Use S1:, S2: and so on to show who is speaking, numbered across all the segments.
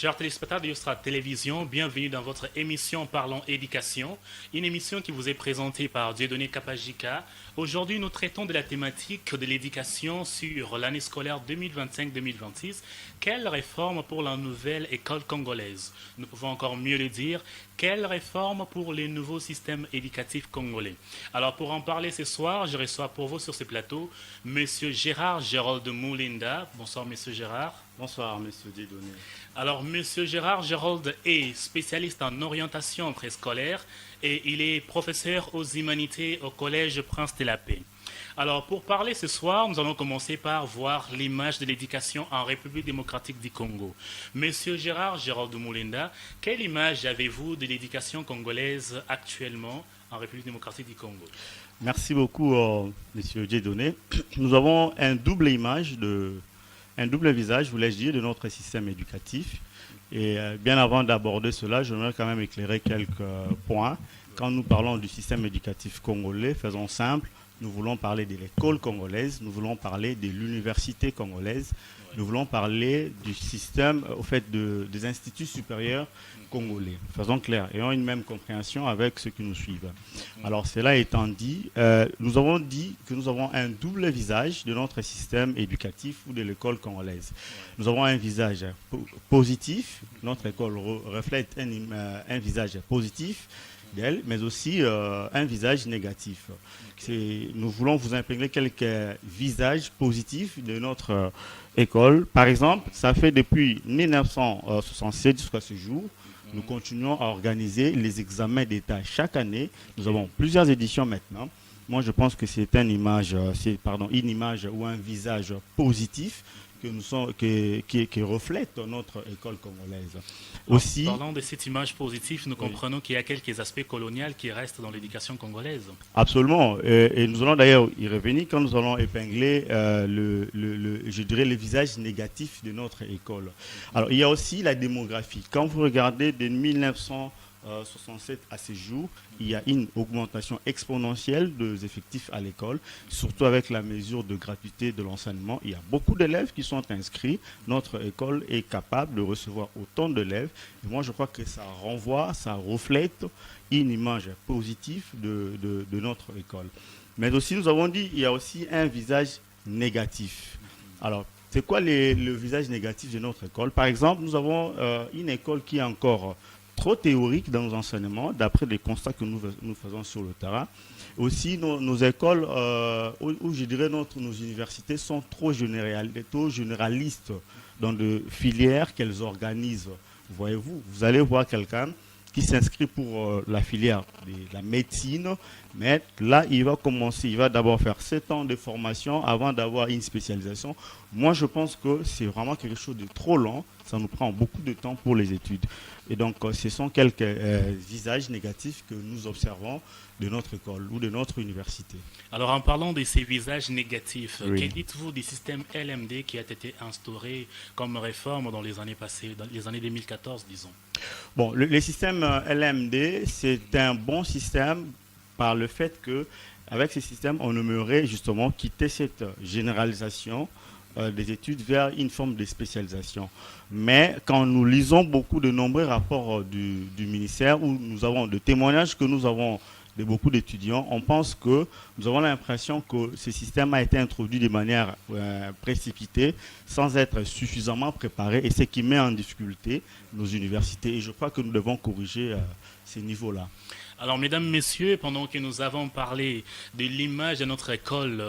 S1: Chers téléspectateurs de Yostra Télévision, bienvenue dans votre émission Parlons Éducation, une émission qui vous est présentée par Dieudonné Kapajika. Aujourd'hui, nous traitons de la thématique de l'éducation sur l'année scolaire 2025-2026. Quelle réforme pour la nouvelle école congolaise? Nous pouvons encore mieux le dire, quelle réforme pour les nouveaux systèmes éducatifs congolais? Alors, pour en parler ce soir, je reçois pour vous sur ce plateau Monsieur Gérard Gérold de Moulinda. Bonsoir, Monsieur Gérard.
S2: Bonsoir, Monsieur Dieudonné.
S1: Alors, Monsieur Gérard Gérold est spécialiste en orientation préscolaire et il est professeur aux humanités au Collège Prince de la Paix. Alors, pour parler ce soir, nous allons commencer par voir l'image de l'éducation en République démocratique du Congo. Monsieur Gérard Gérold de Moulinda, quelle image avez-vous de l'éducation congolaise actuellement en République démocratique du Congo?
S2: Merci beaucoup, Monsieur Dieudonné. Nous avons un double visage, voulais-je dire, de notre système éducatif. Et bien avant d'aborder cela, j'aimerais quand même éclairer quelques points. Quand nous parlons du système éducatif congolais, faisons simple, nous voulons parler de l'école congolaise, nous voulons parler de l'université congolaise, nous voulons parler du système, au fait, des instituts supérieurs congolais. Faisons clair, ayons une même compréhension avec ceux qui nous suivent. Alors, cela étant dit, nous avons dit que nous avons un double visage de notre système éducatif ou de l'école congolaise. Nous avons un visage positif, notre école reflète un visage positif d'elle, mais aussi un visage négatif. Nous voulons vous imprimer quelques visages positifs de notre école. Par exemple, ça fait depuis 1967 jusqu'à ce jour, nous continuons à organiser les examens d'État chaque année. Nous avons plusieurs éditions maintenant. Moi, je pense que c'est une image ou un visage positif qui reflète notre école congolaise.
S1: Aussi, en parlant de cette image positive, nous comprenons qu'il y a quelques aspects coloniaux qui restent dans l'éducation congolaise.
S2: Absolument. Et nous allons d'ailleurs y revenir quand nous allons épingler je dirais, le visage négatif de notre école. Alors, il y a aussi la démographie. Quand vous regardez de 1967 à ce jour, il y a une augmentation exponentielle des effectifs à l'école, surtout avec la mesure de gratuité de l'enseignement. Il y a beaucoup d'élèves qui sont inscrits. Notre école est capable de recevoir autant d'élèves. Et moi, je crois que ça renvoie, ça reflète une image positive de notre école. Mais aussi, nous avons dit, il y a aussi un visage négatif. Alors, c'est quoi le visage négatif de notre école? Par exemple, nous avons une école qui est encore trop théorique dans nos enseignements, d'après les constats que nous faisons sur le terrain. Aussi, nos écoles, ou je dirais nos universités, sont trop généralistes dans les filières qu'elles organisent. Voyez-vous, vous allez voir quelqu'un qui s'inscrit pour la filière de la médecine, mais là, il va d'abord faire 7 ans de formation avant d'avoir une spécialisation. Moi, je pense que c'est vraiment quelque chose de trop lent. Ça nous prend beaucoup de temps pour les études. Et donc, ce sont quelques visages négatifs que nous observons de notre école ou de notre université.
S1: Alors, en parlant de ces visages négatifs, oui, que dites-vous du système LMD qui a été instauré comme réforme dans les années passées, dans les années 2014, disons?
S2: Bon, le système LMD, c'est un bon système par le fait que, avec ce système, on aimerait justement quitter cette généralisation des études vers une forme de spécialisation. Mais quand nous lisons beaucoup de nombreux rapports du ministère, où nous avons des témoignages que nous avons de beaucoup d'étudiants, on pense que nous avons l'impression que ce système a été introduit de manière précipitée, sans être suffisamment préparé, et ce qui met en difficulté nos universités. Et je crois que nous devons corriger ces niveaux-là.
S1: Alors, mesdames, messieurs, pendant que nous avons parlé de l'image de notre école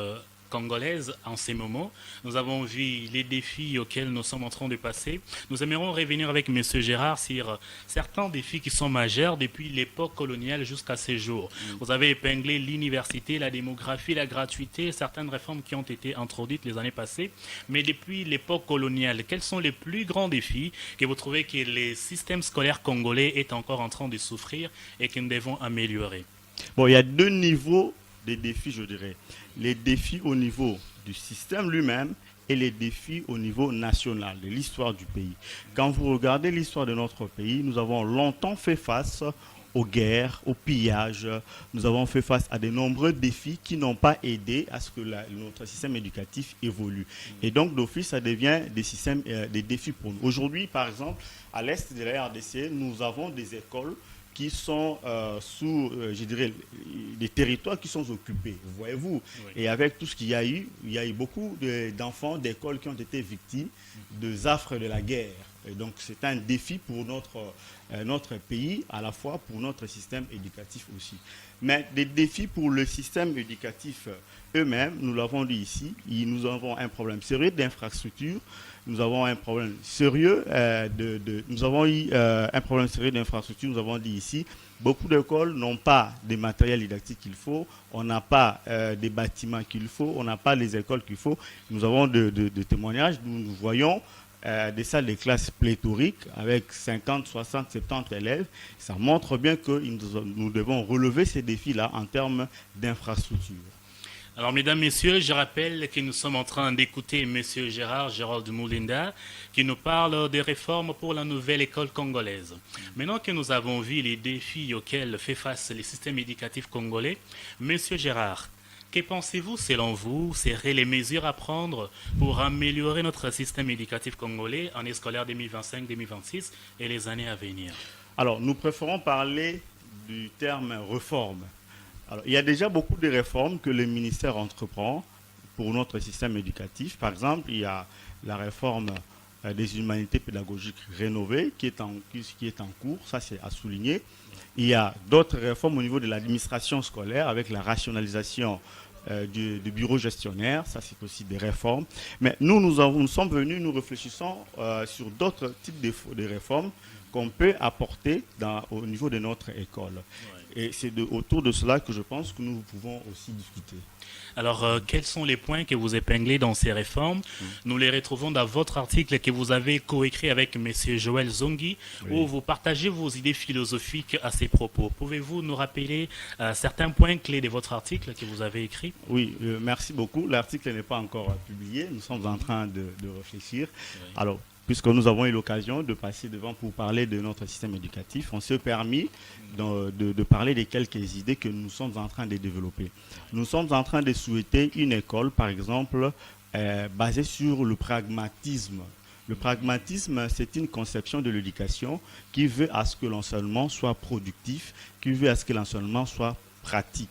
S1: congolaise en ces moments, nous avons vu les défis auxquels nous sommes en train de passer. Nous aimerions revenir avec M. Gérard sur certains défis qui sont majeurs depuis l'époque coloniale jusqu'à ces jours. Vous avez épinglé l'université, la démographie, la gratuité, certaines réformes qui ont été introduites les années passées. Mais depuis l'époque coloniale, quels sont les plus grands défis que vous trouvez que le système scolaire congolais est encore en train de souffrir et que nous devons améliorer?
S2: Bon, il y a deux niveaux des défis, je dirais. Les défis au niveau du système lui-même et les défis au niveau national, de l'histoire du pays. Quand vous regardez l'histoire de notre pays, nous avons longtemps fait face aux guerres, aux pillages. Nous avons fait face à de nombreux défis qui n'ont pas aidé à ce que notre système éducatif évolue. Et donc, d'office, ça devient des défis pour nous. Aujourd'hui, par exemple, à l'est de la RDC, nous avons des écoles qui sont je dirais, des territoires qui sont occupés, voyez-vous. Oui. Et avec tout ce qu'il y a eu, il y a eu beaucoup d'enfants d'écoles qui ont été victimes des affres de la guerre. Et donc, c'est un défi pour notre pays, à la fois pour notre système éducatif aussi. Mais des défis pour le système éducatif eux-mêmes, nous l'avons dit ici, nous avons un problème sérieux d'infrastructure. Nous avons un problème sérieux nous avons eu un problème sérieux d'infrastructure. Nous avons dit ici, beaucoup d'écoles n'ont pas des matériels didactiques qu'il faut, on n'a pas des bâtiments qu'il faut, on n'a pas les écoles qu'il faut. Nous avons de témoignages où nous voyons des salles de classe pléthoriques avec 50, 60, 70 élèves. Ça montre bien que nous devons relever ces défis-là en termes d'infrastructure.
S1: Alors, mesdames, messieurs, je rappelle que nous sommes en train d'écouter M. Gérald Moulinda qui nous parle des réformes pour la nouvelle école congolaise. Maintenant que nous avons vu les défis auxquels fait face le système éducatif congolais, M. Gérard, que pensez-vous, selon vous, seraient les mesures à prendre pour améliorer notre système éducatif congolais en année scolaire 2025-2026 et les années à venir?
S2: Alors, nous préférons parler du terme réforme. Alors, il y a déjà beaucoup de réformes que le ministère entreprend pour notre système éducatif. Par exemple, il y a la réforme des humanités pédagogiques rénovées qui est en cours, ça c'est à souligner. Il y a d'autres réformes au niveau de l'administration scolaire avec la rationalisation du bureau gestionnaire, ça c'est aussi des réformes. Mais nous sommes venus, nous réfléchissons sur d'autres types de réformes qu'on peut apporter au niveau de notre école. Ouais. Et c'est autour de cela que je pense que nous pouvons aussi discuter.
S1: Alors, quels sont les points que vous épinglez dans ces réformes? Nous les retrouvons dans votre article que vous avez coécrit avec M. Joël Zongi, où vous partagez vos idées philosophiques à ces propos. Pouvez-vous nous rappeler certains points clés de votre article que vous avez écrit?
S2: Oui, merci beaucoup. L'article n'est pas encore publié. Nous sommes en train de réfléchir. Oui. Alors, puisque nous avons eu l'occasion de passer devant pour parler de notre système éducatif, on s'est permis de parler de quelques idées que nous sommes en train de développer. Nous sommes en train de souhaiter une école, par exemple, basée sur le pragmatisme. Le pragmatisme, c'est une conception de l'éducation qui veut à ce que l'enseignement soit productif, qui veut à ce que l'enseignement soit pratique.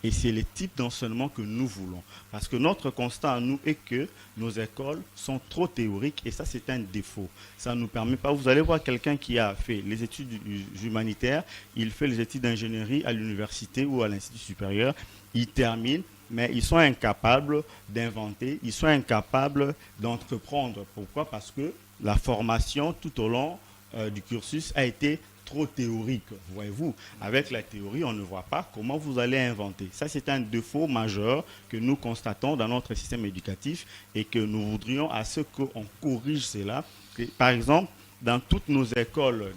S2: Et c'est le type d'enseignement que nous voulons. Parce que notre constat à nous est que nos écoles sont trop théoriques et ça, c'est un défaut. Ça ne nous permet pas. Vous allez voir quelqu'un qui a fait les études humanitaires, il fait les études d'ingénierie à l'université ou à l'institut supérieur, il termine, mais ils sont incapables d'inventer, ils sont incapables d'entreprendre. Pourquoi? Parce que la formation tout au long du cursus a été trop théorique, voyez-vous. Avec la théorie, on ne voit pas comment vous allez inventer. Ça, c'est un défaut majeur que nous constatons dans notre système éducatif et que nous voudrions à ce qu'on corrige cela. Par exemple, dans toutes nos écoles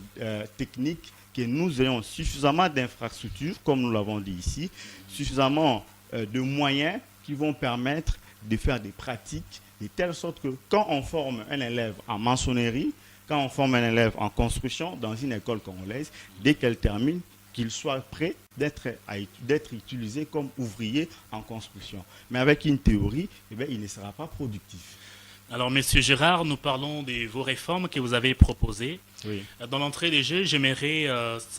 S2: techniques, que nous ayons suffisamment d'infrastructures, comme nous l'avons dit ici, suffisamment de moyens qui vont permettre de faire des pratiques de telle sorte que quand on forme un élève en maçonnerie, quand on forme un élève en construction dans une école congolaise, dès qu'elle termine, qu'il soit prêt d'être utilisé comme ouvrier en construction. Mais avec une théorie, eh bien, il ne sera pas productif.
S1: Alors, Monsieur Gérard, nous parlons de vos réformes que vous avez proposées.
S2: Oui.
S1: Dans l'entrée des jeux, j'aimerais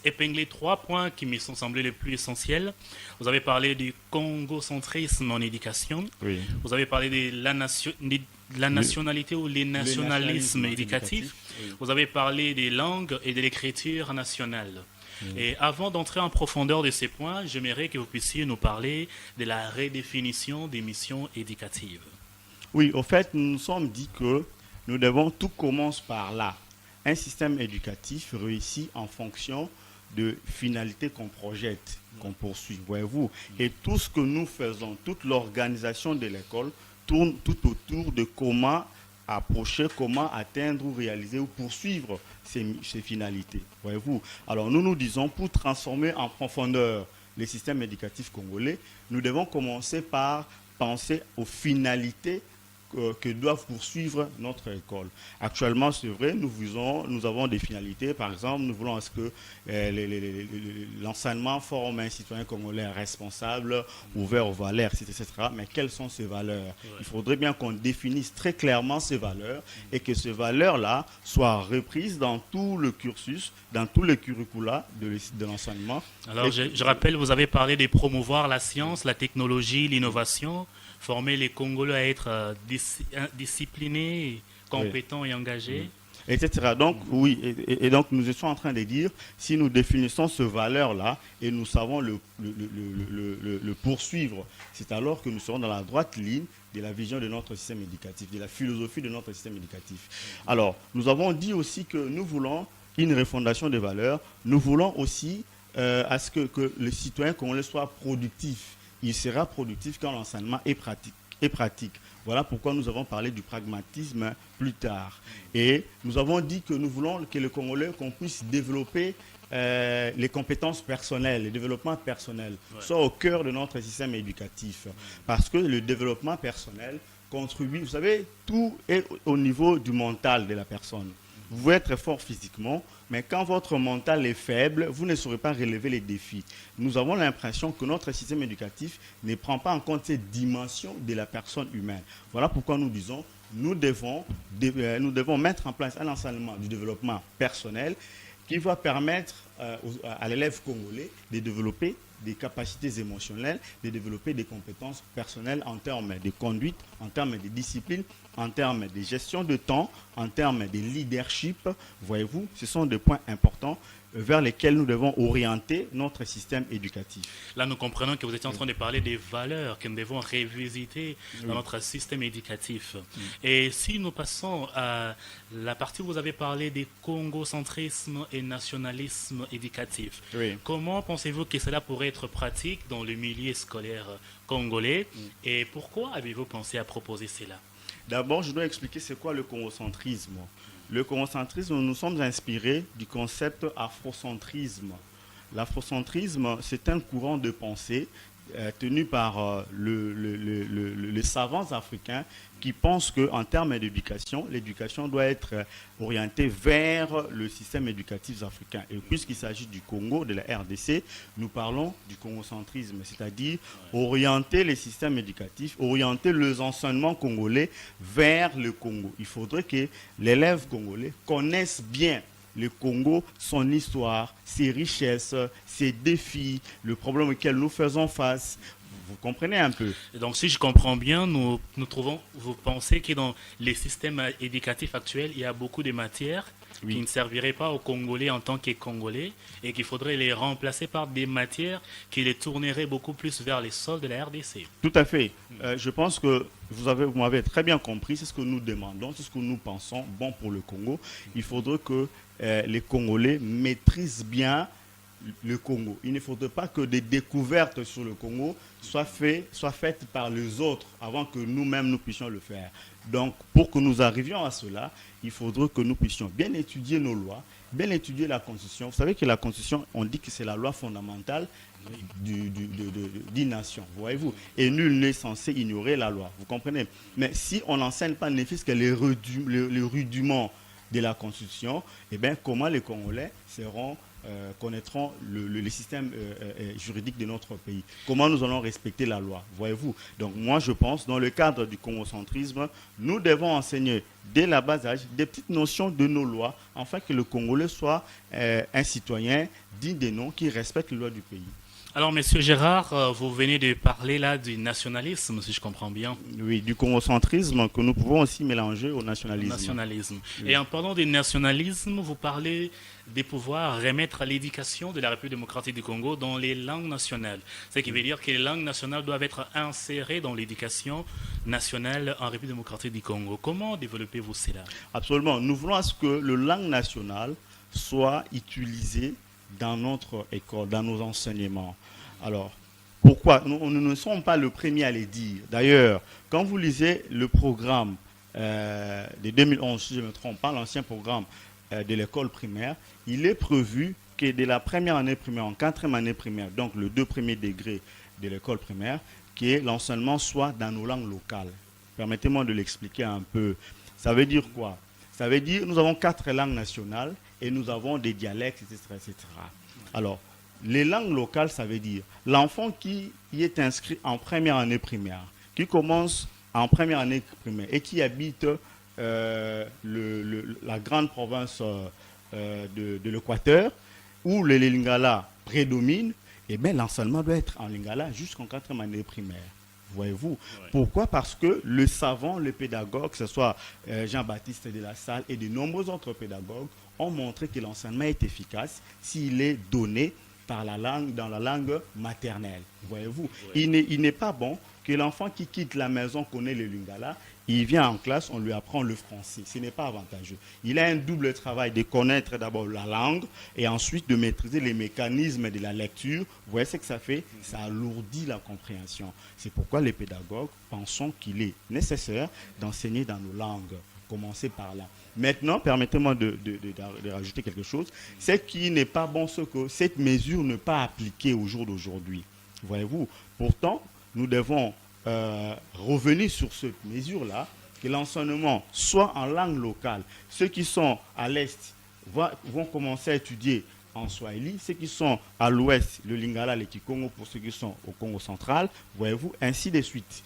S1: épingler 3 points qui me sont semblés les plus essentiels. Vous avez parlé du congocentrisme en éducation.
S2: Oui.
S1: Vous avez parlé de la nationalité ou les nationalismes éducatifs. Oui. Vous avez parlé des langues et de l'écriture nationale. Oui. Et avant d'entrer en profondeur de ces points, j'aimerais que vous puissiez nous parler de la redéfinition des missions éducatives.
S2: Oui, au fait, nous nous sommes dit que nous devons, tout commence par là. Un système éducatif réussit en fonction de finalités qu'on projette, qu'on poursuit, voyez-vous. Et tout ce que nous faisons, toute l'organisation de l'école tourne tout autour de comment approcher, comment atteindre ou réaliser ou poursuivre ces finalités, voyez-vous. Alors nous disons, pour transformer en profondeur le système éducatif congolais, nous devons commencer par penser aux finalités que doivent poursuivre notre école. Actuellement, c'est vrai, nous avons des finalités. Par exemple, nous voulons à ce que l'enseignement forme un citoyen congolais responsable, ouvert aux valeurs, etc. Mais quelles sont ces valeurs? Il faudrait bien qu'on définisse très clairement ces valeurs et que ces valeurs-là soient reprises dans tout le cursus, dans tous les curricula de l'enseignement.
S1: Alors, je rappelle, vous avez parlé de promouvoir la science, la technologie, l'innovation, former les Congolais à être disciplinés, compétents et engagés.
S2: Etc. Donc, oui, et donc nous sommes en train de dire, si nous définissons ce valeur-là et nous savons le poursuivre, c'est alors que nous serons dans la droite ligne de la vision de notre système éducatif, de la philosophie de notre système éducatif. Alors, nous avons dit aussi que nous voulons une refondation des valeurs, nous voulons aussi à ce que le citoyen congolais soit productif. Il sera productif quand l'enseignement est pratique. Voilà pourquoi nous avons parlé du pragmatisme plus tard. Et nous avons dit que nous voulons que le Congolais, qu'on puisse développer les compétences personnelles, le développement personnel, soit au cœur de notre système éducatif. Parce que le développement personnel contribue, vous savez, tout est au niveau du mental de la personne. Vous pouvez être fort physiquement, mais quand votre mental est faible, vous ne saurez pas relever les défis. Nous avons l'impression que notre système éducatif ne prend pas en compte cette dimension de la personne humaine. Voilà pourquoi nous disons, nous devons mettre en place un enseignement du développement personnel qui va permettre à l'élève congolais de développer des capacités émotionnelles, de développer des compétences personnelles en termes de conduite, en termes de discipline, en termes de gestion de temps, en termes de leadership. Voyez-vous, ce sont des points importants vers lesquels nous devons orienter notre système éducatif.
S1: Là, nous comprenons que vous étiez en train de parler des valeurs que nous devons revisiter dans notre système éducatif. Et si nous passons à la partie où vous avez parlé des congocentrisme et nationalisme éducatif, comment pensez-vous que cela pourrait être pratique dans le milieu scolaire congolais et pourquoi avez-vous pensé à proposer cela?
S2: D'abord, je dois expliquer c'est quoi le congocentrisme. Le congocentrisme, nous sommes inspirés du concept afrocentrisme. L'afrocentrisme, c'est un courant de pensée tenu par les savants africains qui pensent qu'en termes d'éducation, l'éducation doit être orientée vers le système éducatif africain. Et puisqu'il s'agit du Congo, de la RDC, nous parlons du congocentrisme, c'est-à-dire orienter les systèmes éducatifs, orienter les enseignements congolais vers le Congo. Il faudrait que l'élève congolais connaisse bien le Congo, son histoire, ses richesses, ses défis, le problème auquel nous faisons face. Vous comprenez un peu?
S1: Donc, si je comprends bien, vous pensez que dans les systèmes éducatifs actuels, il y a beaucoup de matières qui ne serviraient pas aux Congolais en tant que Congolais et qu'il faudrait les remplacer par des matières qui les tourneraient beaucoup plus vers les sols de la RDC.
S2: Tout à fait. Je pense que vous m'avez très bien compris, c'est ce que nous demandons, c'est ce que nous pensons bon pour le Congo. Il faudrait que les Congolais maîtrisent bien le Congo. Il ne faudrait pas que des découvertes sur le Congo soient faites par les autres avant que nous-mêmes nous puissions le faire. Donc, pour que nous arrivions à cela, il faudrait que nous puissions bien étudier nos lois, bien étudier la Constitution. Vous savez que la Constitution, on dit que c'est la loi fondamentale d'une nation, voyez-vous. Et nul n'est censé ignorer la loi, vous comprenez. Mais si on n'enseigne pas ne fût-ce que les rudiments de la Constitution, eh bien, comment les Congolais connaîtront le système juridique de notre pays? Comment nous allons respecter la loi, voyez-vous? Donc moi, je pense, dans le cadre du congocentrisme, nous devons enseigner dès la bas âge des petites notions de nos lois, afin que le Congolais soit un citoyen digne des noms qui respecte les lois du pays.
S1: Alors, Monsieur Gérard, vous venez de parler là du nationalisme, si je comprends bien.
S2: Oui, du congocentrisme que nous pouvons aussi mélanger au nationalisme.
S1: Oui. Et en parlant du nationalisme, vous parlez de pouvoir remettre l'éducation de la République démocratique du Congo dans les langues nationales. Ce qui veut dire que les langues nationales doivent être insérées dans l'éducation nationale en République démocratique du Congo. Comment développez-vous cela? Absolument.
S2: Nous voulons à ce que le langue nationale soit utilisée dans notre école, dans nos enseignements. Alors, pourquoi? Nous ne sommes pas le premier à les dire. D'ailleurs, quand vous lisez le programme de 2011, si je ne me trompe pas, l'ancien programme de l'école primaire, il est prévu que de la première année primaire en quatrième année primaire, donc le 2 premiers degrés de l'école primaire, que l'enseignement soit dans nos langues locales. permettez-moi de l'expliquer un peu. Ça veut dire quoi? Ça veut dire nous avons 4 langues nationales et nous avons des dialectes, etc., etc. Alors, les langues locales, ça veut dire l'enfant qui y est inscrit en première année primaire, qui commence en première année primaire et qui habite la grande province de l'Équateur, où le lingala prédomine, eh bien l'enseignement doit être en lingala jusqu'en 4e année primaire. Voyez-vous. Ouais. Pourquoi? Parce que le savant, le pédagogue, que ce soit Jean-Baptiste de la Salle et de nombreux autres pédagogues, ont montré que l'enseignement est efficace s'il est donné par la langue, dans la langue maternelle. Voyez-vous. Ouais. Il n'est pas bon que l'enfant qui quitte la maison connaît le lingala, il vient en classe, on lui apprend le français. Ce n'est pas avantageux. Il a un double travail de connaître d'abord la langue et ensuite de maîtriser les mécanismes de la lecture. Vous voyez ce que ça fait? Ça alourdit la compréhension. C'est pourquoi les pédagogues pensent qu'il est nécessaire d'enseigner dans nos langues. Commencer par là. Maintenant, permettez-moi de rajouter quelque chose. C'est qu'il n'est pas bon ce que cette mesure n'est pas appliquée au jour d'aujourd'hui. Voyez-vous. Pourtant, nous devons revenir sur cette mesure-là, que l'enseignement soit en langue locale. Ceux qui sont à l'Est vont commencer à étudier en Swahili, ceux qui sont à l'Ouest, le Lingala, le Kikongo, pour ceux qui sont au Congo central, voyez-vous, ainsi de suite.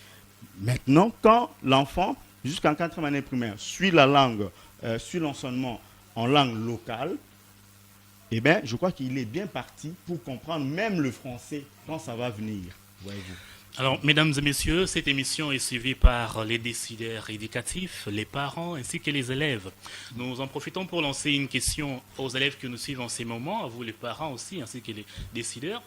S2: Maintenant, quand l'enfant, jusqu'en 4e année primaire, suit la langue, suit l'enseignement en langue locale, eh bien, je crois qu'il est bien parti pour comprendre même le français quand ça va venir, voyez-vous.
S1: Alors, mesdames et messieurs, cette émission est suivie par les décideurs éducatifs, les parents ainsi que les élèves. Nous en profitons pour lancer une question aux élèves que nous suivons en ces moments, à vous les parents aussi, ainsi que les décideurs.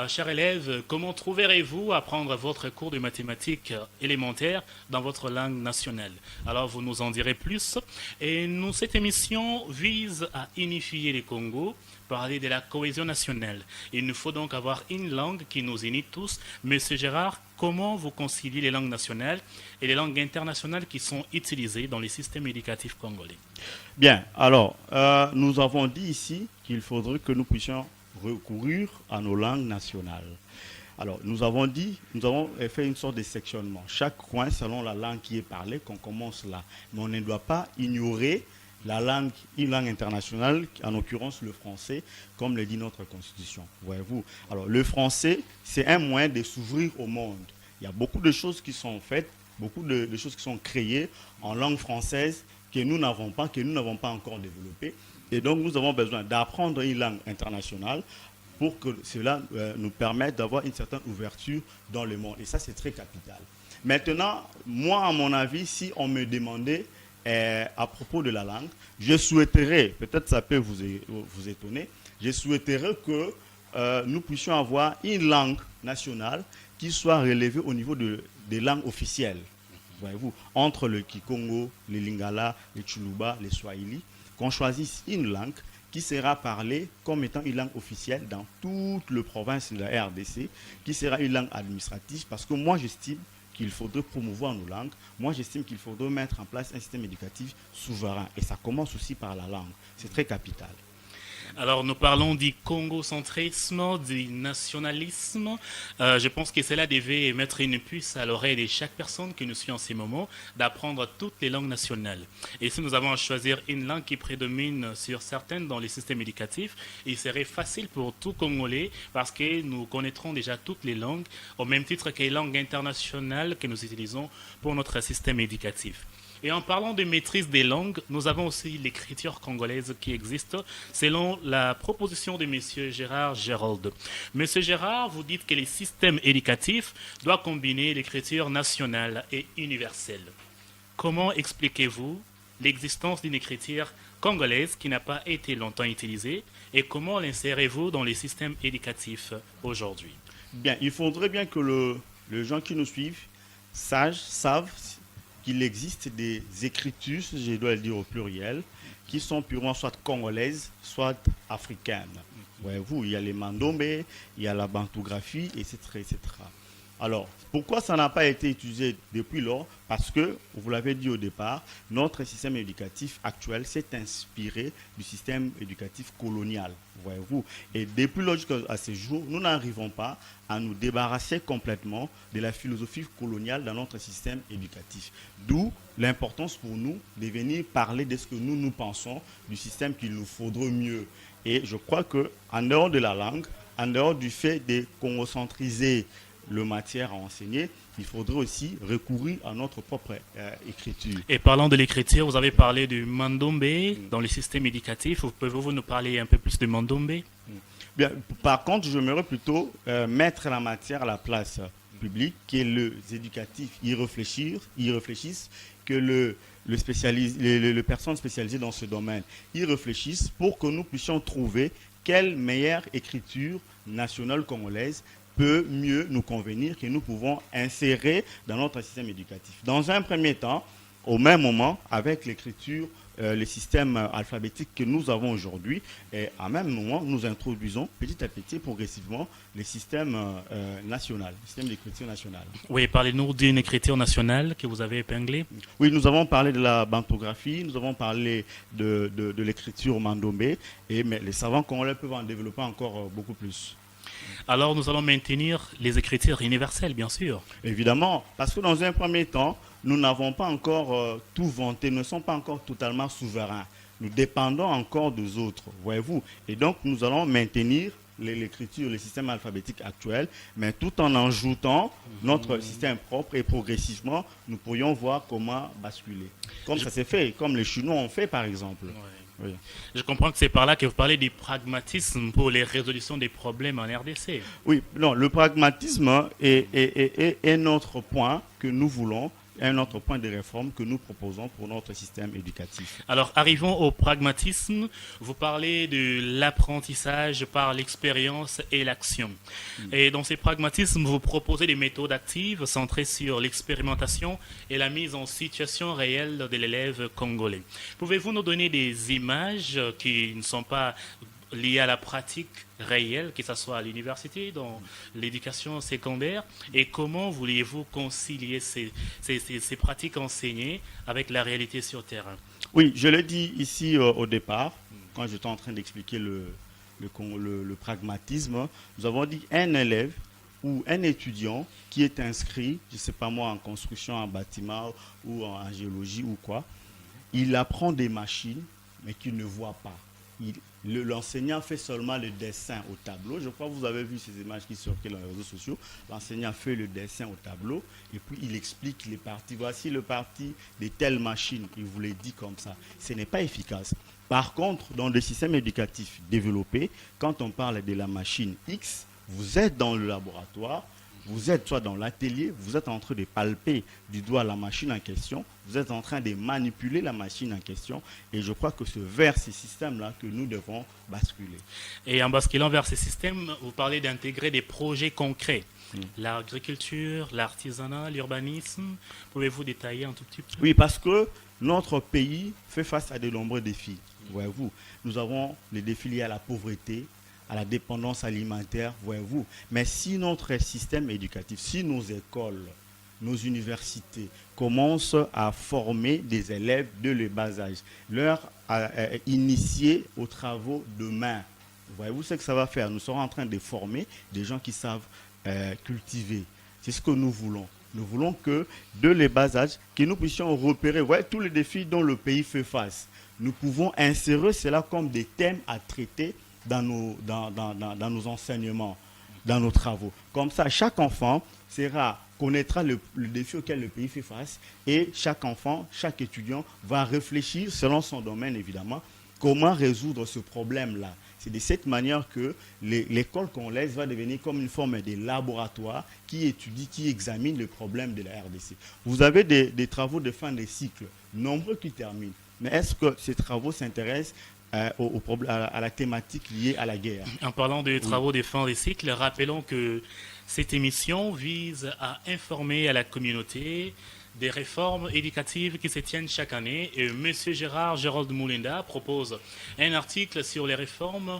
S1: Chers élèves, comment trouverez-vous à prendre votre cours de mathématiques élémentaires dans votre langue nationale? Alors, vous nous en direz plus. Et cette émission vise à unifier les Congos, parler de la cohésion nationale. Il nous faut donc avoir une langue qui nous unit tous. Monsieur Gérard, comment vous conciliez les langues nationales et les langues internationales qui sont utilisées dans les systèmes éducatifs congolais?
S2: Bien, alors, nous avons dit ici qu'il faudrait que nous puissions recourir à nos langues nationales. Alors, nous avons fait une sorte de sectionnement. Chaque coin, selon la langue qui est parlée, qu'on commence là. Mais on ne doit pas ignorer une langue internationale, en l'occurrence le français, comme le dit notre Constitution. Voyez-vous. Alors, le français, c'est un moyen de s'ouvrir au monde. Il y a beaucoup de choses qui sont faites, beaucoup de choses qui sont créées en langue française que nous n'avons pas encore développées. Et donc, nous avons besoin d'apprendre une langue internationale pour que cela nous permette d'avoir une certaine ouverture dans le monde. Et ça, c'est très capital. Maintenant, moi, à mon avis, si on me demandait à propos de la langue, je souhaiterais, peut-être ça peut vous étonner, je souhaiterais que nous puissions avoir une langue nationale qui soit relevée au niveau des langues officielles. Voyez-vous, entre le Kikongo, le Lingala, le Chuluba, le Swahili, qu'on choisisse une langue qui sera parlée comme étant une langue officielle dans toute la province de la RDC, qui sera une langue administrative, parce que moi j'estime qu'il faudrait promouvoir nos langues. Moi, j'estime qu'il faudrait mettre en place un système éducatif souverain. Et ça commence aussi par la langue. C'est très capital.
S1: Alors, nous parlons du congocentrisme, du nationalisme. Je pense que cela devait mettre une puce à l'oreille de chaque personne qui nous suit en ces moments, d'apprendre toutes les langues nationales. Et si nous avons à choisir une langue qui prédomine sur certaines dans les systèmes éducatifs, il serait facile pour tout Congolais parce que nous connaîtrons déjà toutes les langues, au même titre que les langues internationales que nous utilisons pour notre système éducatif. Et en parlant de maîtrise des langues, nous avons aussi l'écriture congolaise qui existe selon la proposition de M. Gérard Gérald. M. Gérard, vous dites que les systèmes éducatifs doivent combiner l'écriture nationale et universelle. Comment expliquez-vous l'existence d'une écriture congolaise qui n'a pas été longtemps utilisée et comment l'insérez-vous dans les systèmes éducatifs aujourd'hui?
S2: Bien, il faudrait bien que les gens qui nous suivent savent qu'il existe des écritures, je dois le dire au pluriel, qui sont purement soit congolaises, soit africaines. Voyez-vous, il y a les mandombe, il y a la bantougraphie, etc., etc. Alors, pourquoi ça n'a pas été utilisé depuis lors? Parce que, vous l'avez dit au départ, notre système éducatif actuel s'est inspiré du système éducatif colonial, voyez-vous. Et depuis lors jusqu'à ce jour, nous n'arrivons pas à nous débarrasser complètement de la philosophie coloniale dans notre système éducatif. D'où l'importance pour nous de venir parler de ce que nous pensons du système qu'il nous faudrait mieux. Et je crois qu'en dehors de la langue, en dehors du fait de concentriser le matière à enseigner, il faudrait aussi recourir à notre propre écriture.
S1: Et parlant de l'écriture, vous avez parlé du Mandombe dans le système éducatif. Pouvez-vous nous parler un peu plus de Mandombe?
S2: Bien, par contre, j'aimerais plutôt mettre la matière à la place publique, que les éducatifs y réfléchissent, que les personnes spécialisées dans ce domaine y réfléchissent pour que nous puissions trouver quelle meilleure écriture nationale congolaise peut mieux nous convenir, que nous pouvons insérer dans notre système éducatif. Dans un premier temps, au même moment, avec l'écriture, le système alphabétique que nous avons aujourd'hui, et à même moment, nous introduisons petit à petit, progressivement, le système national, le système d'écriture nationale.
S1: Oui, parlez-nous d'une écriture nationale que vous avez épinglée.
S2: Oui, nous avons parlé de la bantographie, nous avons parlé de l'écriture mandombe, mais les savants congolais peuvent en développer encore beaucoup plus.
S1: Alors nous allons maintenir les écritures universelles, bien sûr.
S2: Évidemment, parce que dans un premier temps, nous n'avons pas encore tout vanté, nous ne sommes pas encore totalement souverains. Nous dépendons encore des autres, voyez-vous. Et donc, nous allons maintenir l'écriture, le système alphabétique actuel, mais tout en ajoutant notre système propre et progressivement, nous pourrions voir comment basculer. Comme ça s'est fait, comme les Chinois ont fait par exemple.
S1: Ouais.
S2: Oui.
S1: Je comprends que c'est par là que vous parlez du pragmatisme pour les résolutions des problèmes en RDC.
S2: Oui, non, le pragmatisme est notre point que nous voulons, un autre point de réforme que nous proposons pour notre système éducatif.
S1: Alors, arrivons au pragmatisme. Vous parlez de l'apprentissage par l'expérience et l'action. Et dans ces pragmatismes, vous proposez des méthodes actives centrées sur l'expérimentation et la mise en situation réelle de l'élève congolais. Pouvez-vous nous donner des images qui ne sont pas liées à la pratique réelle, que ce soit à l'université, dans l'éducation secondaire, et comment vouliez-vous concilier ces pratiques enseignées avec la réalité sur terrain?
S2: Oui, je l'ai dit ici au départ, quand j'étais en train d'expliquer le pragmatisme, nous avons dit un élève ou un étudiant qui est inscrit, je ne sais pas moi, en construction, en bâtiment ou en géologie ou quoi, il apprend des machines, mais qu'il ne voit pas. L'enseignant fait seulement le dessin au tableau. Je crois que vous avez vu ces images qui circulent dans les réseaux sociaux. L'enseignant fait le dessin au tableau et puis il explique les parties. Voici le parti de telle machine. Il vous le dit comme ça. Ce n'est pas efficace. Par contre, dans le système éducatif développé, quand on parle de la machine X, vous êtes dans le laboratoire, vous êtes soit dans l'atelier, vous êtes en train de palper du doigt la machine en question, vous êtes en train de manipuler la machine en question, et je crois que c'est vers ces systèmes-là que nous devons basculer.
S1: Et en basculant vers ces systèmes, vous parlez d'intégrer des projets concrets. L'agriculture, l'artisanat, l'urbanisme. Pouvez-vous détailler un tout petit peu?
S2: Oui, parce que notre pays fait face à de nombreux défis. Voyez-vous, nous avons les défis liés à la pauvreté, à la dépendance alimentaire, voyez-vous. Mais si notre système éducatif, si nos écoles, nos universités commencent à former des élèves de le bas âge, leur initier aux travaux de main, voyez-vous ce que ça va faire? Nous serons en train de former des gens qui savent cultiver. C'est ce que nous voulons. Nous voulons que, de le bas âge, que nous puissions repérer tous les défis dont le pays fait face. Nous pouvons insérer cela comme des thèmes à traiter dans nos enseignements, dans nos travaux. Comme ça, chaque enfant connaîtra le défi auquel le pays fait face et chaque enfant, chaque étudiant va réfléchir selon son domaine évidemment, comment résoudre ce problème-là. C'est de cette manière que l'école congolaise va devenir comme une forme de laboratoire qui étudie, qui examine le problème de la RDC. Vous avez des travaux de fin de cycle, nombreux qui terminent. Mais est-ce que ces travaux s'intéressent à la thématique liée à la guerre?
S1: En parlant des travaux de fin de cycle, rappelons que cette émission vise à informer à la communauté des réformes éducatives qui se tiennent chaque année. Et M. Gérald Moulinda propose un article sur les réformes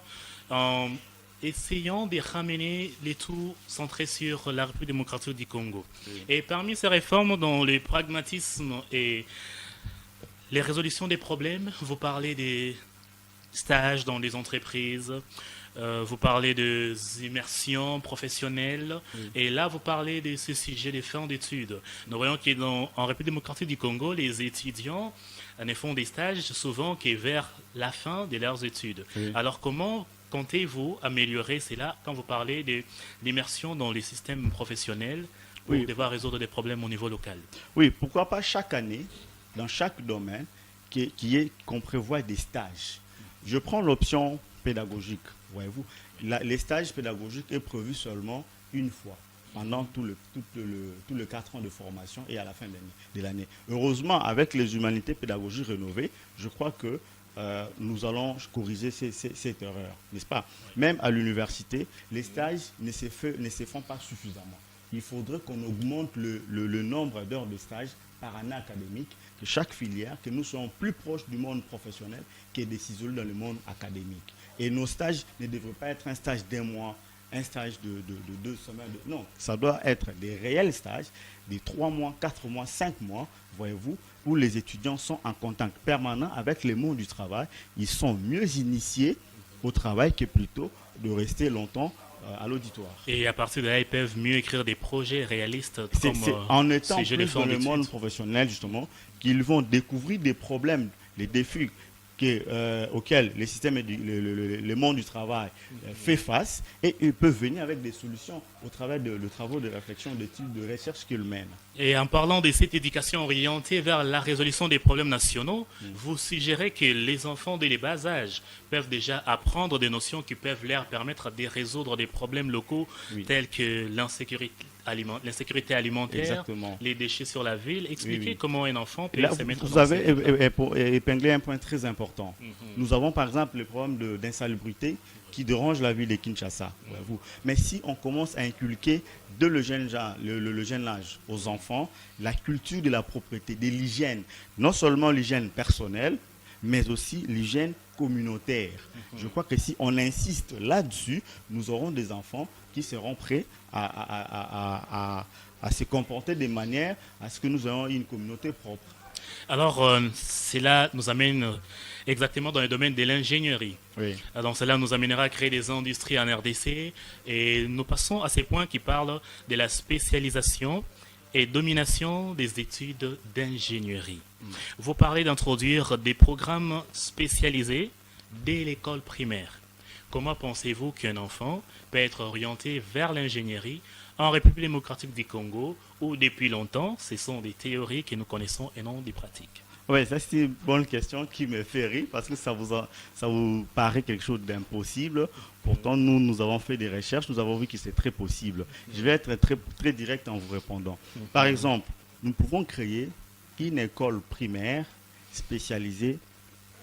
S1: essayons de ramener les tout centré sur la République démocratique du Congo.
S2: Oui.
S1: Et parmi ces réformes, dans le pragmatisme et les résolutions des problèmes, vous parlez des stages dans les entreprises, vous parlez des immersions professionnelles,
S2: Oui.
S1: et là vous parlez de ce sujet des fins d'études. Nous voyons qu'en République démocratique du Congo, les étudiants ne font des stages souvent que vers la fin de leurs études.
S2: Oui.
S1: Alors comment comptez-vous améliorer cela quand vous parlez de l'immersion dans les systèmes professionnels pour
S2: Oui.
S1: devoir résoudre des problèmes au niveau local?
S2: Oui, pourquoi pas chaque année, dans chaque domaine, qu'on prévoit des stages. Je prends l'option pédagogique, voyez-vous. Les stages pédagogiques est prévu seulement une fois pendant tout le 4 ans de formation et à la fin de l'année. Heureusement, avec les humanités pédagogiques rénovées, je crois que nous allons corriger cette erreur, n'est-ce pas? Même à l'université, les stages ne se font pas suffisamment. Il faudrait qu'on augmente le nombre d'heures de stage par année académique, que chaque filière, que nous soyons plus proches du monde professionnel que des ciseaux dans le monde académique. Et nos stages ne devraient pas être un stage d'un mois, un stage de 2 semaines. Non, ça doit être des réels stages, des 3 mois, 4 mois, 5 mois, voyez-vous, où les étudiants sont en contact permanent avec le monde du travail. Ils sont mieux initiés au travail que plutôt de rester longtemps à l'auditoire.
S1: Et à partir de là, ils peuvent mieux écrire des projets réalistes comme
S2: C'est en étant
S1: sujet de
S2: plus dans le
S1: d'études.
S2: monde professionnel, justement, qu'ils vont découvrir des problèmes, les défis auxquels le monde du travail fait face, et ils peuvent venir avec des solutions au travers de travaux de réflexion, d'études, de recherche qu'ils mènent.
S1: Et en parlant de cette éducation orientée vers la résolution des problèmes nationaux, vous suggérez que les enfants dès les bas âges peuvent déjà apprendre des notions qui peuvent leur permettre de résoudre des problèmes locaux
S2: Oui.
S1: tels que l'insécurité alimentaire,
S2: Exactement.
S1: les déchets sur la ville. Expliquez
S2: Oui, oui.
S1: comment un enfant peut
S2: Là,
S1: se mettre
S2: vous
S1: dans
S2: avez
S1: ces...
S2: épinglé un point très important. Nous avons par exemple le problème d'insalubrité qui dérange la ville de Kinshasa. Voyez-vous. Mais si on commence à inculquer dès le jeune âge aux enfants la culture de la propreté, de l'hygiène, non seulement l'hygiène personnelle, mais aussi l'hygiène communautaire. Je crois que si on insiste là-dessus, nous aurons des enfants qui seront prêts à se comporter de manière à ce que nous ayons une communauté propre.
S1: Alors, cela nous amène exactement dans le domaine de l'ingénierie.
S2: Oui.
S1: Alors, cela nous amènera à créer des industries en RDC et nous passons à ces points qui parlent de la spécialisation et domination des études d'ingénierie. Vous parlez d'introduire des programmes spécialisés dès l'école primaire. Comment pensez-vous qu'un enfant peut être orienté vers l'ingénierie en République démocratique du Congo où depuis longtemps, ce sont des théories que nous connaissons et non des pratiques?
S2: Oui, ça c'est une bonne question qui me fait rire parce que ça vous paraît quelque chose d'impossible. Pourtant, nous avons fait des recherches, nous avons vu que c'est très possible. Je vais être très, très direct en vous répondant. Par exemple, nous pouvons créer une école primaire spécialisée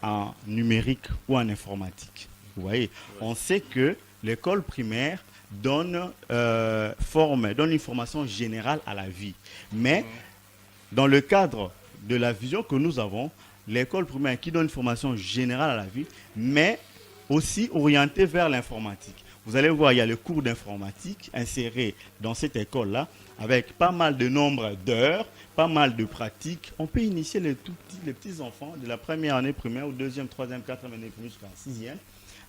S2: en numérique ou en informatique. Vous voyez, on sait que l'école primaire donne une formation générale à la vie. Mais dans le cadre de la vision que nous avons, l'école primaire qui donne une formation générale à la vie, mais aussi orientée vers l'informatique. Vous allez voir, il y a le cours d'informatique inséré dans cette école-là, avec pas mal de nombre d'heures, pas mal de pratiques. On peut initier les petits enfants de la première année primaire ou deuxième, troisième, quatrième année primaire jusqu'à la sixième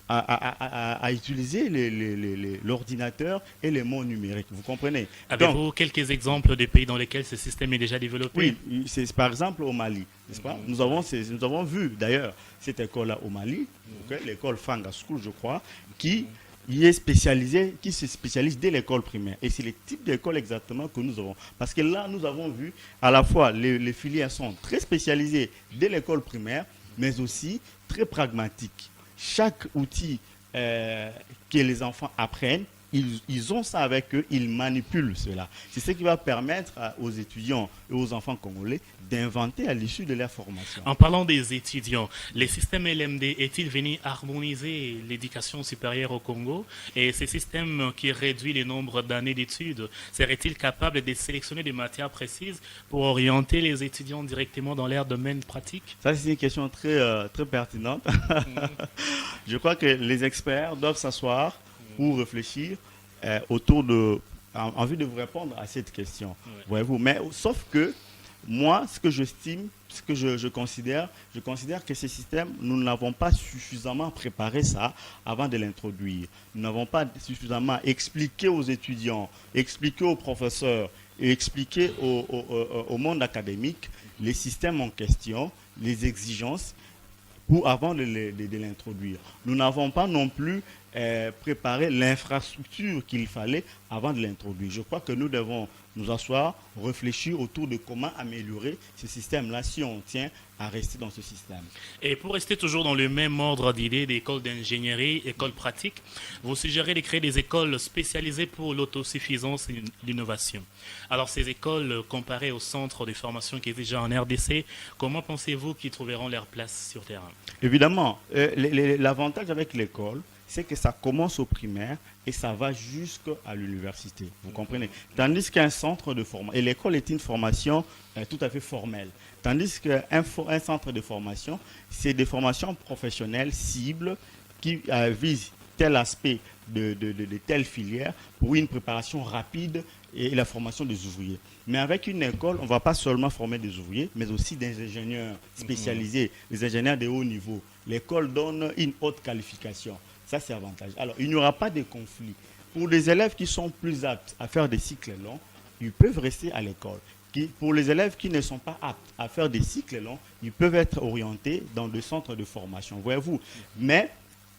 S2: à utiliser l'ordinateur et les mots numériques. Vous comprenez?
S1: Avez-vous quelques exemples de pays dans lesquels ce système est déjà développé?
S2: Oui, c'est par exemple au Mali, n'est-ce pas? Nous avons vu d'ailleurs cette école-là au Mali, l'école Fanga School, je crois, qui se spécialise dès l'école primaire. Et c'est le type d'école exactement que nous avons. Parce que là, nous avons vu à la fois les filières sont très spécialisées dès l'école primaire, mais aussi très pragmatiques. Chaque outil que les enfants apprennent, ils ont ça avec eux, ils manipulent cela. C'est ce qui va permettre aux étudiants et aux enfants congolais d'inventer à l'issue de leur formation.
S1: En parlant des étudiants, le système LMD est-il venu harmoniser l'éducation supérieure au Congo? Et ce système qui réduit le nombre d'années d'études, serait-il capable de sélectionner des matières précises pour orienter les étudiants directement dans leur domaine pratique?
S2: Ça, c'est une question très, très pertinente. Je crois que les experts doivent s'asseoir pour réfléchir autour de, en vue de vous répondre à cette question.
S1: Ouais.
S2: Voyez-vous, mais sauf que moi, ce que j'estime, ce que je considère que ces systèmes, nous n'avons pas suffisamment préparé ça avant de l'introduire. Nous n'avons pas suffisamment expliqué aux étudiants, expliqué aux professeurs et expliqué au monde académique les systèmes en question, les exigences pour avant de l'introduire. Nous n'avons pas non plus préparé l'infrastructure qu'il fallait avant de l'introduire. Je crois que nous devons nous asseoir, réfléchir autour de comment améliorer ce système-là si on tient à rester dans ce système.
S1: Et pour rester toujours dans le même ordre d'idées d'écoles d'ingénierie, écoles pratiques, vous suggérez de créer des écoles spécialisées pour l'autosuffisance et l'innovation. Alors ces écoles, comparées aux centres de formation qui existent déjà en RDC, comment pensez-vous qu'ils trouveront leur place sur terrain?
S2: Évidemment, l'avantage avec l'école, c'est que ça commence au primaire et ça va jusqu'à l'université. Vous comprenez? Tandis qu'un centre de formation, et l'école est une formation tout à fait formelle, tandis qu'un centre de formation, c'est des formations professionnelles cibles qui visent tel aspect de telle filière pour une préparation rapide et la formation des ouvriers. Mais avec une école, on ne va pas seulement former des ouvriers, mais aussi des ingénieurs spécialisés, des ingénieurs de haut niveau. L'école donne une haute qualification. Ça, c'est avantageux. Alors, il n'y aura pas de conflit. Pour les élèves qui sont plus aptes à faire des cycles longs, ils peuvent rester à l'école. Pour les élèves qui ne sont pas aptes à faire des cycles longs, ils peuvent être orientés dans des centres de formation. Voyez-vous. Mais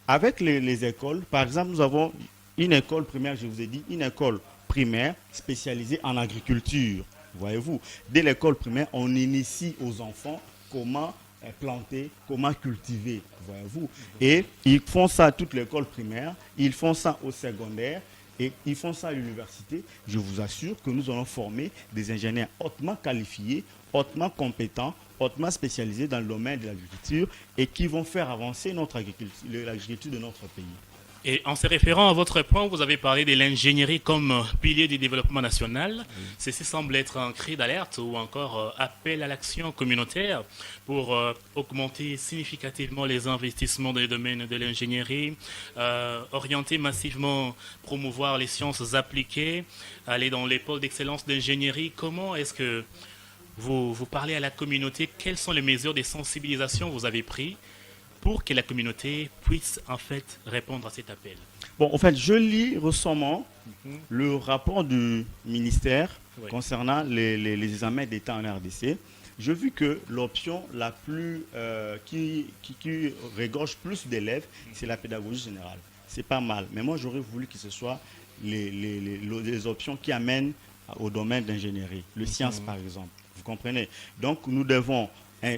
S2: avec les écoles, par exemple, nous avons une école primaire, je vous ai dit, une école primaire spécialisée en agriculture. Voyez-vous. Dès l'école primaire, on initie aux enfants comment planter, comment cultiver, voyez-vous. Et ils font ça à toute l'école primaire, ils font ça au secondaire et ils font ça à l'université. Je vous assure que nous allons former des ingénieurs hautement qualifiés, hautement compétents, hautement spécialisés dans le domaine de l'agriculture et qui vont faire avancer l'agriculture de notre pays.
S1: Et en se référant à votre point, vous avez parlé de l'ingénierie comme pilier du développement national. Oui. Ceci semble être un cri d'alerte ou encore appel à l'action communautaire pour augmenter significativement les investissements dans le domaine de l'ingénierie, orienter massivement, promouvoir les sciences appliquées, aller dans les pôles d'excellence d'ingénierie. Comment est-ce que vous parlez à la communauté? Quelles sont les mesures de sensibilisation que vous avez prises pour que la communauté puisse en fait répondre à cet appel?
S2: Bon, en fait, je lis récemment le rapport du ministère concernant les examens d'État en RDC. J'ai vu que l'option la plus qui regorge plus d'élèves, c'est la pédagogie générale. C'est pas mal, mais moi j'aurais voulu que ce soit les options qui amènent au domaine d'ingénierie, le science par exemple. Vous comprenez? Donc nous devons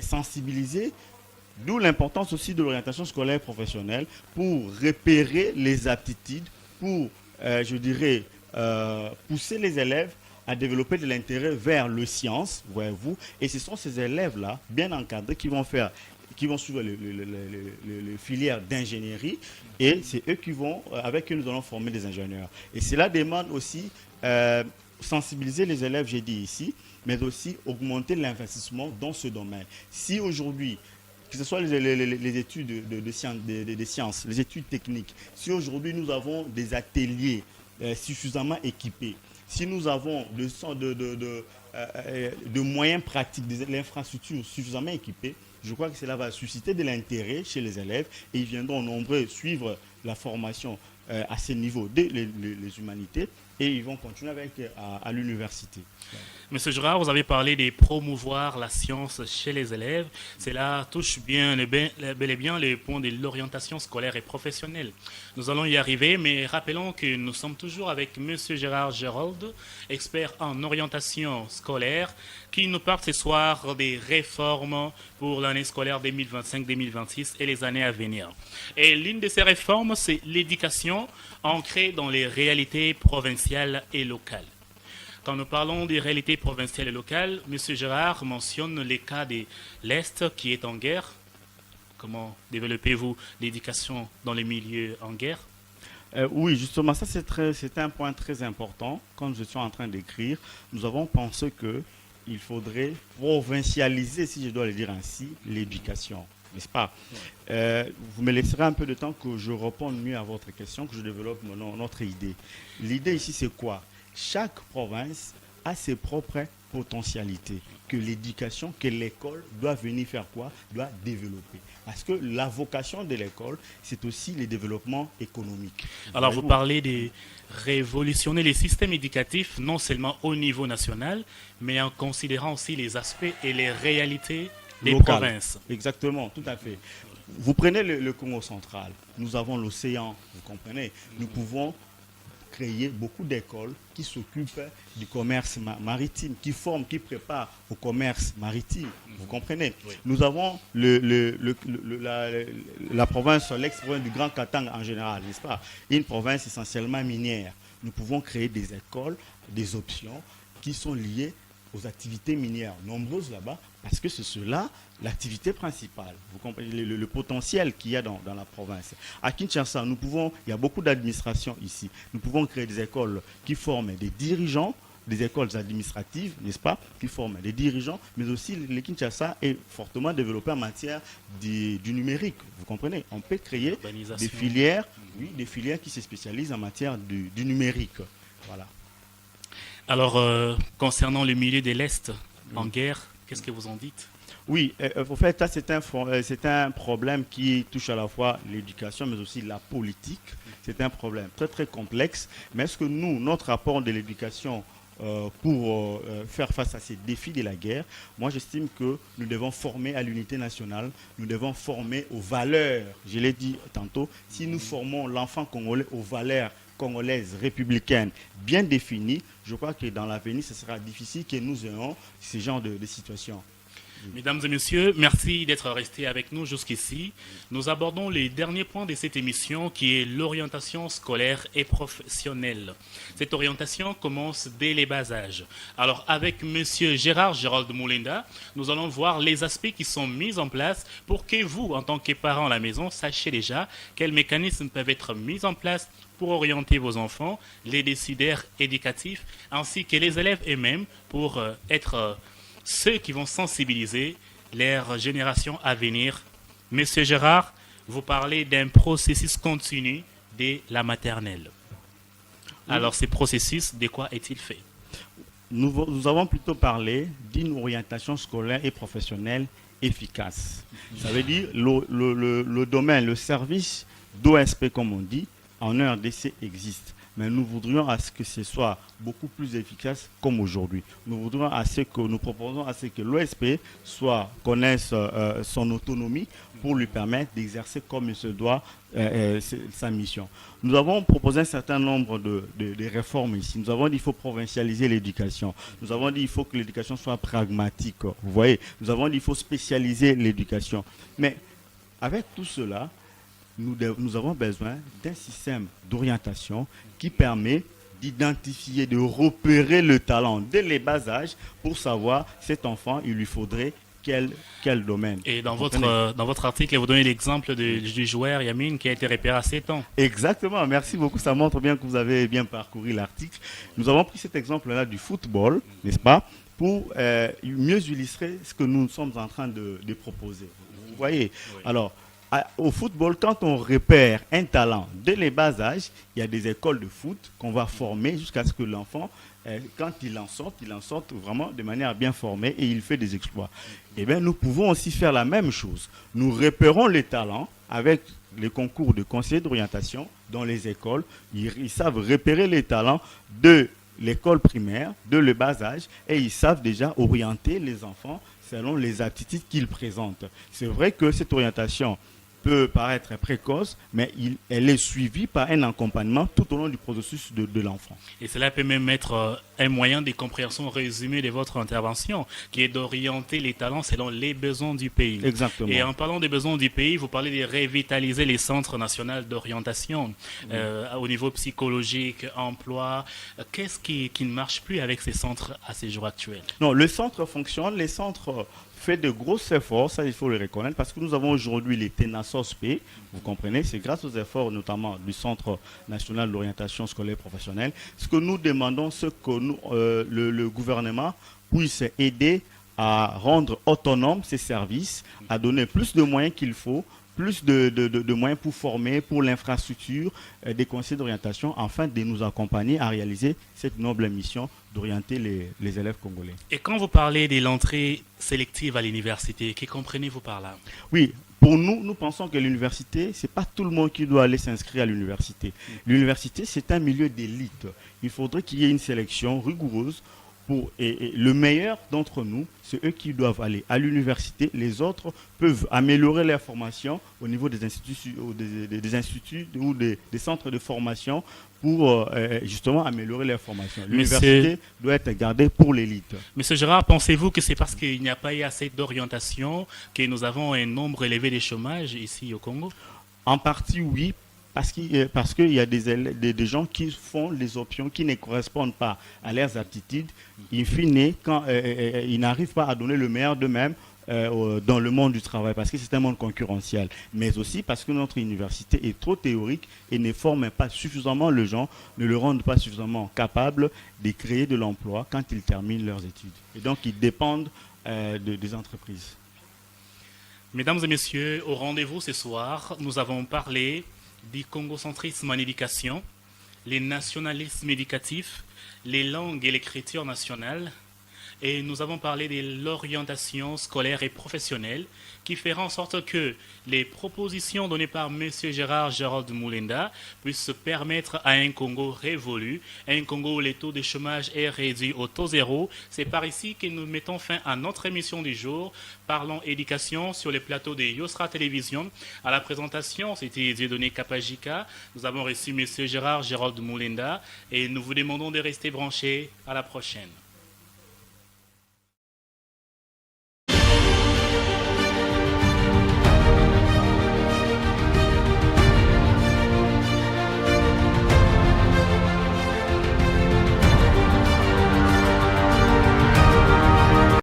S2: sensibiliser. D'où l'importance aussi de l'orientation scolaire professionnelle pour repérer les aptitudes, pour, je dirais, pousser les élèves à développer de l'intérêt vers le science, voyez-vous. Et ce sont ces élèves-là, bien encadrés, qui vont suivre les filières d'ingénierie et c'est eux qui vont, avec eux, nous allons former des ingénieurs. Et cela demande aussi sensibiliser les élèves, j'ai dit ici, mais aussi augmenter l'investissement dans ce domaine. Si aujourd'hui, que ce soit les études de sciences, les études techniques, si aujourd'hui nous avons des ateliers suffisamment équipés, si nous avons de moyens pratiques, de l'infrastructure suffisamment équipée, je crois que cela va susciter de l'intérêt chez les élèves et ils viendront nombreux suivre la formation à ce niveau des les humanités et ils vont continuer à l'université.
S1: Monsieur Girard, vous avez parlé de promouvoir la science chez les élèves. Cela touche bel et bien les points de l'orientation scolaire et professionnelle. Nous allons y arriver, mais rappelons que nous sommes toujours avec Monsieur Gérard Gérold, expert en orientation scolaire, qui nous parle ce soir des réformes pour l'année scolaire 2025-2026 et les années à venir. Et l'une de ces réformes, c'est l'éducation ancrée dans les réalités provinciales et locales. Quand nous parlons des réalités provinciales et locales, M. Gérard mentionne les cas de l'Est qui est en guerre. Comment développez-vous l'éducation dans les milieux en guerre?
S2: Oui, justement, ça c'est un point très important. Quand je suis en train d'écrire, nous avons pensé qu'il faudrait provincialiser, si je dois le dire ainsi, l'éducation. n'est-ce pas? Vous me laisserez un peu de temps que je réponde mieux à votre question, que je développe notre idée. L'idée ici, c'est quoi? Chaque province a ses propres potentialités que l'éducation, que l'école doit venir faire quoi? Doit développer. Parce que la vocation de l'école, c'est aussi le développement économique.
S1: Alors, vous
S2: Voyez-vous?
S1: parlez de révolutionner les systèmes éducatifs, non seulement au niveau national, mais en considérant aussi les aspects et les réalités des
S2: Local.
S1: provinces.
S2: Exactement, tout à fait. Vous prenez le Congo central, nous avons l'océan, vous comprenez? Nous pouvons créer beaucoup d'écoles qui s'occupent du commerce maritime, qui forment, qui préparent au commerce maritime. Vous comprenez?
S1: Oui.
S2: Nous avons la province, l'ex-province du Grand Katanga en général, n'est-ce pas? Une province essentiellement minière. Nous pouvons créer des écoles, des options qui sont liées aux activités minières, nombreuses là-bas, parce que c'est cela l'activité principale. Vous comprenez le potentiel qu'il y a dans la province. À Kinshasa, il y a beaucoup d'administrations ici. Nous pouvons créer des écoles qui forment des dirigeants, des écoles administratives, n'est-ce pas, qui forment des dirigeants, mais aussi le Kinshasa est fortement développé en matière du numérique. Vous comprenez? On peut créer des filières, oui, des filières qui se spécialisent en matière du numérique. Voilà.
S1: Alors, concernant le milieu de l'Est en guerre, qu'est-ce que vous en dites?
S2: Oui, en fait, ça c'est un problème qui touche à la fois l'éducation, mais aussi la politique. C'est un problème très très complexe. Mais est-ce que nous, notre rapport de l'éducation pour faire face à ces défis de la guerre, moi j'estime que nous devons former à l'unité nationale, nous devons former aux valeurs. Je l'ai dit tantôt, si nous formons l'enfant congolais aux valeurs congolaises républicaines bien définies, je crois que dans l'avenir, ce sera difficile que nous ayons ce genre de situation.
S1: Mesdames et messieurs, merci d'être restés avec nous jusqu'ici. Nous abordons les derniers points de cette émission qui est l'orientation scolaire et professionnelle. Cette orientation commence dès les bas âges. Alors avec monsieur Gérald Moulinda, nous allons voir les aspects qui sont mis en place pour que vous, en tant que parents à la maison, sachiez déjà quels mécanismes peuvent être mis en place pour orienter vos enfants, les décideurs éducatifs, ainsi que les élèves eux-mêmes pour être ceux qui vont sensibiliser leur génération à venir. Monsieur Gérard, vous parlez d'un processus continu de la maternelle. Alors, ce processus, de quoi est-il fait?
S2: Nous avons plutôt parlé d'une orientation scolaire et professionnelle efficace. Ça veut dire le domaine, le service d'OSP, comme on dit, en RDC existe. Mais nous voudrions à ce que ce soit beaucoup plus efficace comme aujourd'hui. Nous voudrions nous proposons à ce que l'OSP connaisse son autonomie pour lui permettre d'exercer comme il se doit sa mission. Nous avons proposé un certain nombre de réformes ici. Nous avons dit qu'il faut provincialiser l'éducation. Nous avons dit qu'il faut que l'éducation soit pragmatique. Vous voyez, nous avons dit qu'il faut spécialiser l'éducation. Mais avec tout cela, nous avons besoin d'un système d'orientation qui permet d'identifier, de repérer le talent dès les bas âges pour savoir cet enfant, il lui faudrait quel domaine.
S1: Et dans votre article, vous donnez l'exemple du joueur Yamine qui a été repéré à 7 ans.
S2: Exactement, merci beaucoup. Ça montre bien que vous avez bien parcouru l'article. Nous avons pris cet exemple-là du football, n'est-ce pas, pour mieux illustrer ce que nous sommes en train de proposer. Vous voyez, oui. Alors, au football, quand on repère un talent dès les bas âges, il y a des écoles de foot qu'on va former jusqu'à ce que l'enfant, quand il en sorte vraiment de manière bien formée et il fait des exploits. Eh bien, nous pouvons aussi faire la même chose. Nous repérons les talents avec les concours de conseillers d'orientation dans les écoles. Ils savent repérer les talents de l'école primaire, de le bas âge, et ils savent déjà orienter les enfants selon les aptitudes qu'ils présentent. C'est vrai que cette orientation peut paraître précoce, mais elle est suivie par un accompagnement tout au long du processus de l'enfant.
S1: Et cela peut même être un moyen de compréhension résumée de votre intervention, qui est d'orienter les talents selon les besoins du pays.
S2: Exactement.
S1: Et en parlant des besoins du pays, vous parlez de revitaliser les centres nationaux d'orientation au niveau psychologique, emploi. Qu'est-ce qui ne marche plus avec ces centres à ces jours actuels?
S2: Non, le centre fonctionne, les centres fait de gros efforts, ça il faut le reconnaître, parce que nous avons aujourd'hui les TENASOSP, vous comprenez, c'est grâce aux efforts notamment du Centre national d'orientation scolaire professionnelle. Ce que nous demandons, c'est que le gouvernement puisse aider à rendre autonomes ces services, à donner plus de moyens qu'il faut, plus de moyens pour former, pour l'infrastructure, des conseils d'orientation, afin de nous accompagner à réaliser cette noble mission d'orienter les élèves congolais.
S1: Et quand vous parlez de l'entrée sélective à l'université, que comprenez-vous par là?
S2: Oui, pour nous, nous pensons que l'université, ce n'est pas tout le monde qui doit aller s'inscrire à l'université. L'université, c'est un milieu d'élite. Il faudrait qu'il y ait une sélection rigoureuse et le meilleur d'entre nous, c'est eux qui doivent aller à l'université. Les autres peuvent améliorer leur formation au niveau des instituts, des instituts ou des centres de formation pour justement améliorer leur formation. L'université doit être gardée pour l'élite.
S1: Monsieur Gérard, pensez-vous que c'est parce qu'il n'y a pas eu assez d'orientation que nous avons un nombre élevé de chômage ici au Congo?
S2: En partie, oui, parce qu'il y a des gens qui font les options qui ne correspondent pas à leurs aptitudes. In fine, quand ils n'arrivent pas à donner le meilleur d'eux-mêmes dans le monde du travail, parce que c'est un monde concurrentiel, mais aussi parce que notre université est trop théorique et ne forme pas suffisamment les gens, ne le rendent pas suffisamment capables de créer de l'emploi quand ils terminent leurs études. Et donc, ils dépendent des entreprises.
S1: Mesdames et messieurs, au rendez-vous ce soir, nous avons parlé du congocentrisme en éducation, les nationalismes éducatifs, les langues et l'écriture nationale, et nous avons parlé de l'orientation scolaire et professionnelle qui fera en sorte que les propositions données par M. Gérard Gérald Moulenda puissent permettre à un Congo révolu, un Congo où les taux de chômage est réduit au taux zéro. C'est par ici que nous mettons fin à notre émission du jour. Parlons éducation sur les plateaux de Yosra Télévision. À la présentation, c'était Dieudonné Kapajika. Nous avons reçu M. Gérard Gérald Moulenda et nous vous demandons de rester branchés. À la prochaine.